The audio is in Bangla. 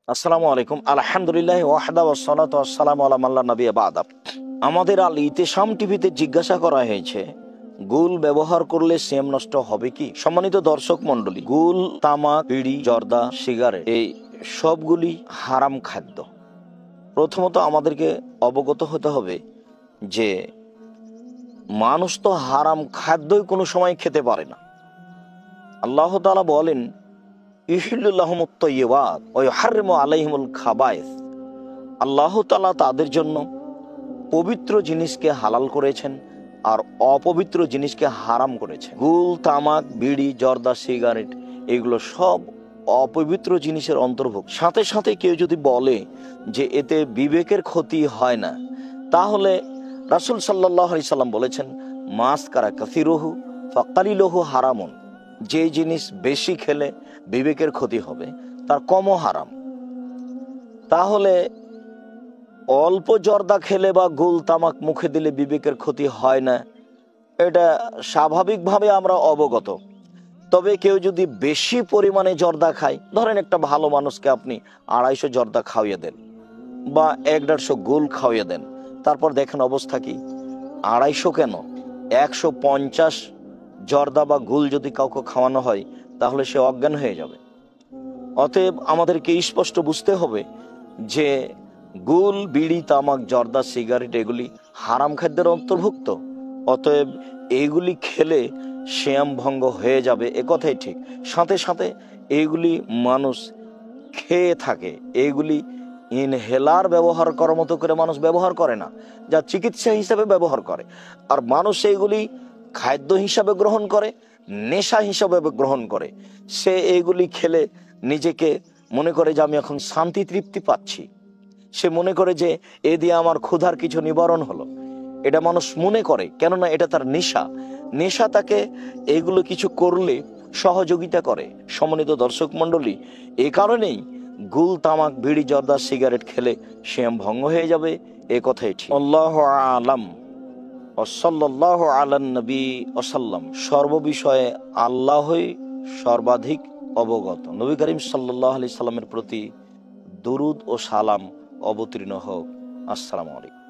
আসসালামু আলাইকুম। আলহামদুলিল্লাহ ওয়াহদা ওয়াসসালাতু ওয়াসসালামু আলা মান লা নাবিয়্যা বা'দা। আমাদের আল ইতিসাম টিভিতে জিজ্ঞাসা করা হয়েছে, গুল ব্যবহার করলে সিয়াম নষ্ট হবে কি? সম্মানিত দর্শক মণ্ডলী, গুল, তামাক, বিড়ি, জর্দা, সিগারেট এই সবগুলি হারাম খাদ্য। প্রথমত আমাদেরকে অবগত হতে হবে যে মানুষ তো হারাম খাদ্যই কোনো সময় খেতে পারে না। আল্লাহ তাআলা বলেন, আল্লাহ তাআলা তাদের জন্য পবিত্র জিনিসকে হালাল করেছেন আর অপবিত্র জিনিসকে হারাম করেছেন। গুল, তামাক, বিড়ি, জর্দা, সিগারেট এগুলো সব অপবিত্র জিনিসের অন্তর্ভুক্ত। সাথে সাথে কেউ যদি বলে যে এতে বিবেকের ক্ষতি হয় না, তাহলে রাসূল সাল্লাল্লাহু আলাইহি সাল্লাম বলেছেন, মাসকারা কাসিরুহু ফাকালিলুহু হারামুন। যে জিনিস বেশি খেলে বিবেকের ক্ষতি হবে তার কমও হারাম। তাহলে অল্প জর্দা খেলে বা গুল, তামাক মুখে দিলে বিবেকের ক্ষতি হয় না, এটা স্বাভাবিকভাবে আমরা অবগত। তবে কেউ যদি বেশি পরিমাণে জর্দা খায়, ধরেন একটা ভালো মানুষকে আপনি 250 জর্দা খাওয়িয়ে দেন বা 150 গুল খাওয়িয়ে দেন, তারপর দেখেন অবস্থা কি। 250 কেন, 150 জর্দা বা গুল যদি কাউকে খাওয়ানো হয়, তাহলে সে অজ্ঞান হয়ে যাবে। অতএব আমাদেরকে স্পষ্ট বুঝতে হবে যে গুল, বিড়ি, তামাক, জর্দা, সিগারেট এগুলি হারাম খাদ্যের অন্তর্ভুক্ত। অতএব এইগুলি খেলে সিয়াম ভঙ্গ হয়ে যাবে, এ কথাই ঠিক। সাথে সাথে এইগুলি মানুষ খেয়ে থাকে, এইগুলি ইনহেলার ব্যবহার করার মতো করে মানুষ ব্যবহার করে না, যা চিকিৎসা হিসাবে ব্যবহার করে। আর মানুষ এইগুলি খাদ্য হিসাবে গ্রহণ করে, নেশা হিসাবে গ্রহণ করে। সে এইগুলি খেলে নিজেকে মনে করে যে আমি এখন শান্তি তৃপ্তি পাচ্ছি। সে মনে করে যে এ দিয়ে আমার ক্ষুধার কিছু নিবারণ হলো। এটা মানুষ মনে করে, কেননা এটা তার নেশা। নেশা তাকে এগুলো কিছু করলে সহযোগিতা করে। সম্মানিত দর্শক মণ্ডলী, এ কারণেই গুল, তামাক, বিড়ি, জর্দা, সিগারেট খেলে সিয়াম ভঙ্গ হয়ে যাবে, এ কথাই ঠিক। আল্লাহু আ'লাম ওয়া সাল্লাল্লাহু আলান নবী ওয়া সাল্লাম। সর্ববিষয়ে আল্লাহই সর্বাধিক অবগত। নবী করিম সাল্লাল্লাহু আলাইহি সাল্লামের প্রতি দুরুদ ও সালাম অবতীর্ণ হোক। আসসালামু আলাইকুম।